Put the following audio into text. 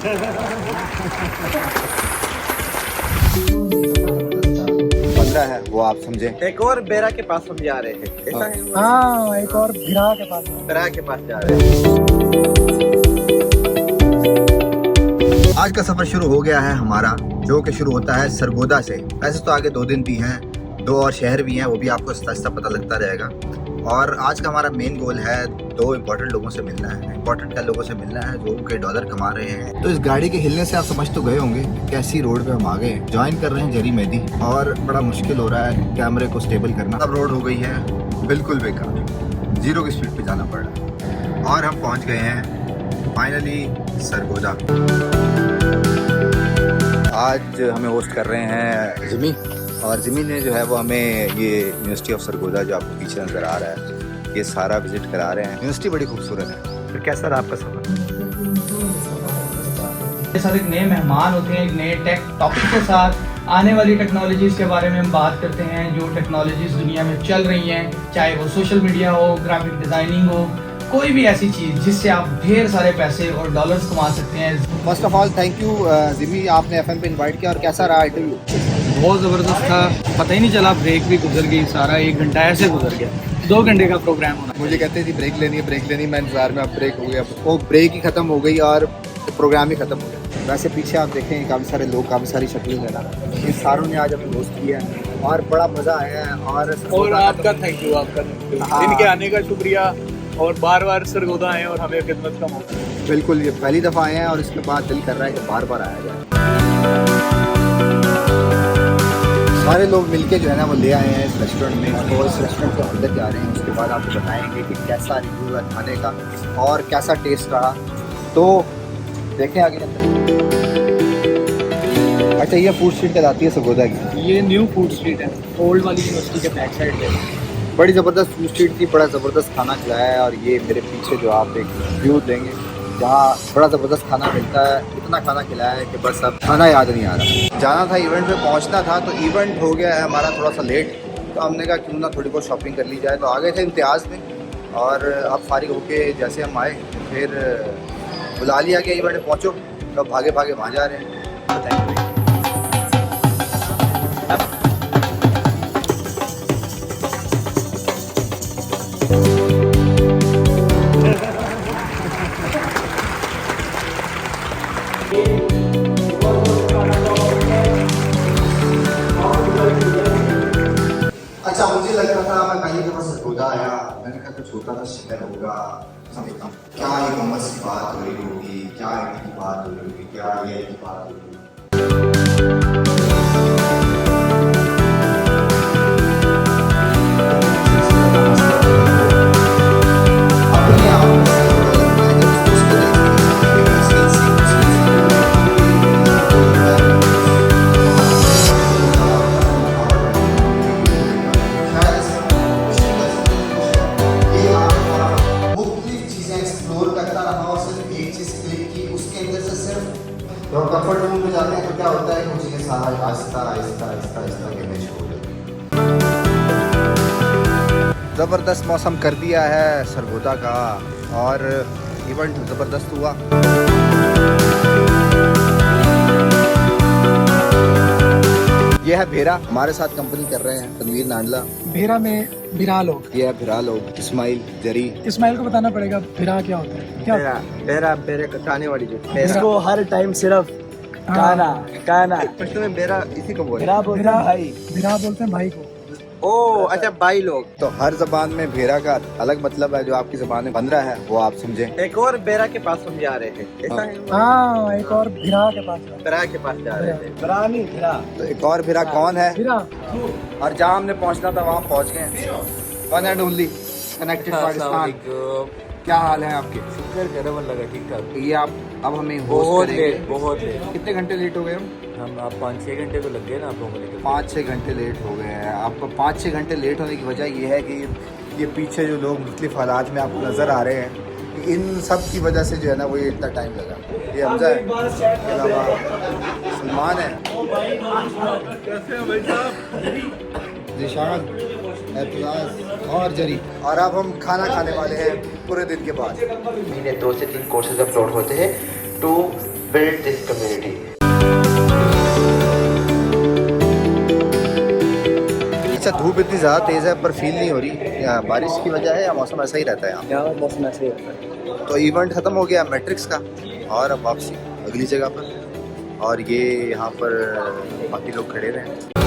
बंदा है वो, आप समझे। एक और बेरा के पास हम जा रहे हैं, ऐसा है? हाँ, एक और भिरा के पास। बेरा के पास जा रहे हैं। आज का सफर शुरू हो गया है हमारा, जो कि शुरू होता है सरगोदा से। वैसे तो आगे 2 दिन भी हैं, 2 और शहर भी हैं, वो भी आपको आहिस्ता पता लगता रहेगा। और आज का हमारा मेन गोल है 2 इम्पोर्टेंट लोगों से मिलना है। इम्पोर्टेंट क्या लोगों से मिलना है जो के डॉलर कमा रहे हैं। तो इस गाड़ी के हिलने से आप समझ तो गए होंगे कैसी रोड पे हम आ गए। ज्वाइन कर रहे हैं जरी मेहदी और बड़ा मुश्किल हो रहा है कैमरे को स्टेबल करना। अब रोड हो गई है बिल्कुल बेकार, 0 की स्पीड पे जाना पड़ रहा है। और हम पहुंच गए हैं फाइनली सरगोदा। आज हमें होस्ट कर रहे हैं जिमी, और जिमी ने जो है वो हमें ये यूनिवर्सिटी ऑफ सरगोदा जो आपको पीछे नज़र आ रहा है, ये सारा विजिट करा रहे हैं। यूनिवर्सिटी बड़ी खूबसूरत है। फिर कैसा रहा आपका सफर? ये सारे नए मेहमान होते हैं, एक नए टेक टॉपिक के साथ आने वाली टेक्नोलॉजीज़ के बारे में हम बात करते हैं, जो टेक्नोलॉजीज़ दुनिया में चल रही हैं, चाहे वो सोशल मीडिया हो, ग्राफिक डिज़ाइनिंग हो, कोई भी ऐसी चीज़ जिससे आप ढेर सारे पैसे और डॉलर्स कमा सकते हैं। First of all thank you Jimmy, आपने FM पे इनवाइट किया। और कैसा रहा इंटरव्यू? बहुत ज़बरदस्त था, पता ही नहीं चला, ब्रेक भी गुजर गई, सारा 1 घंटा ऐसे गुजर गया। 2 घंटे का प्रोग्राम होना। मुझे कहते थे ब्रेक लेनी, मैं इंतजार में, अब ब्रेक हो गया। वो ब्रेक ही ख़त्म हो गई और प्रोग्राम ही ख़त्म हो गया। वैसे पीछे आप देखें काफ़ी सारे लोग, काफ़ी सारी शक्लें हैं ना, इन सारों ने आज हमें दोस्त किया है और बड़ा मज़ा आया है। और आपका थैंक यू, आपका इनके आने का शुक्रिया, और बार सरगोदा आए और हमें खिदमत का मौका। बिल्कुल, ये पहली दफ़ा आए हैं और इसके बाद दिल कर रहा है कि बार आया जाए। सारे लोग मिलके जो है ना वो ले आए हैं इस रेस्टोरेंट में, तो इस रेस्टोरेंट के अंदर जा रहे हैं। उसके बाद आपको बताएंगे कि कैसा रिव्यू है खाने का और कैसा टेस्ट रहा, तो देखें आगे अंदर। अच्छा, ये फूड स्ट्रीट कहलाती है सरगोदा की। ये न्यू फूड स्ट्रीट है, ओल्ड वाली यूनिवर्सिटी के बैक साइड पे। बड़ी ज़बरदस्त फूड स्ट्रीट थी, बड़ा ज़बरदस्त खाना खिलाया है। और ये मेरे पीछे जो आप एक व्यू देंगे, जहाँ बड़ा ज़बरदस्त खाना मिलता है। इतना खाना खिलाया है कि बस अब खाना याद नहीं आ रहा। जाना था इवेंट पे, पहुँचना था, तो इवेंट हो गया है हमारा थोड़ा सा लेट, तो हमने कहा क्यों ना थोड़ी बहुत शॉपिंग कर ली जाए। तो आ गए थे इम्तियाज़ में, और अब फारिग होके जैसे हम आए फिर बुला लिया गया इवेंट में, पहुँचो, तो भागे वहाँ जा रहे हैं। Thank you. अच्छा, मुझे लग रहा था मैं पहली दफा सरगोदा आया, मैंने कहा कुछ होता था शहर होगा, समझता क्या ये मोहम्मद की बात हो रही होगी, क्या इनकी बात हो रही होगी, क्या ये की बात हो रही होगी। कंफर्ट जोन में जाते हैं तो क्या होता है कि मुझे सारा आहिस्ता मैनेज हो जाता है। ज़बरदस्त मौसम कर दिया है सरगोदा का और इवेंट ज़बरदस्त हुआ। ये है भेरा, हमारे साथ कंपनी कर रहे हैं तनवीर नांडला। भेरा में भिरा लोग, ये है भिरा लोग, इस्माइल जरी। इस्माइल को बताना पड़ेगा भिरा क्या होता है। क्या बेरा कटाने वाली जो इसको हर टाइम सिर्फ काना पश्तो में बेरा इसी को बोलते भिरा बोलते हैं भाई को। ओ अच्छा, भाई लोग। तो हर जबान में भेरा का अलग मतलब है, जो आपकी जबान में बन रहा है वो आप समझे। एक और बेरा के पास हम जा रहे हैं, ऐसा है? हाँ, एक और भिरा के पास। बेरा के पास जा रहे थे। भिरा तो एक और भिरा कौन है? भिरा। और जहाँ हमने पहुँचना था वहाँ पहुँच गए। One and only connected Pakistan. क्या हाल है आपके? शुक्र करो, लगा ठीक ठाक। ये आप अब हमें बहुत लेट। कितने घंटे लेट हो गए हम? आप 5-6 घंटे तो लग गए ना आप लोगों को। 5-6 घंटे लेट हो गए हैं। आपको 5-6 घंटे लेट होने की वजह ये है कि ये पीछे जो लोग मुख्तलिफ हालात में आपको नज़र आ रहे हैं, इन सब की वजह से जो है ना वो ये इतना टाइम लगा। ये हमजा है, इसके अलावा सलमान है, जिशान, एतजाज और जरी। और अब हम खाने वाले हैं पूरे दिन के बाद। महीने 2 से 3 कोर्सेज अपलोड होते हैं, 2 build this community. अच्छा, धूप इतनी ज़्यादा तेज़ है पर फील नहीं हो रही। यहाँ बारिश की वजह है या मौसम ऐसा ही रहता है यहाँ मौसम ऐसे ही रहता है। यहाँ? तो इवेंट ख़त्म हो गया मैट्रिक्स का और अब वापसी अगली जगह पर, और ये यहाँ पर बाकी लोग खड़े हुए हैं।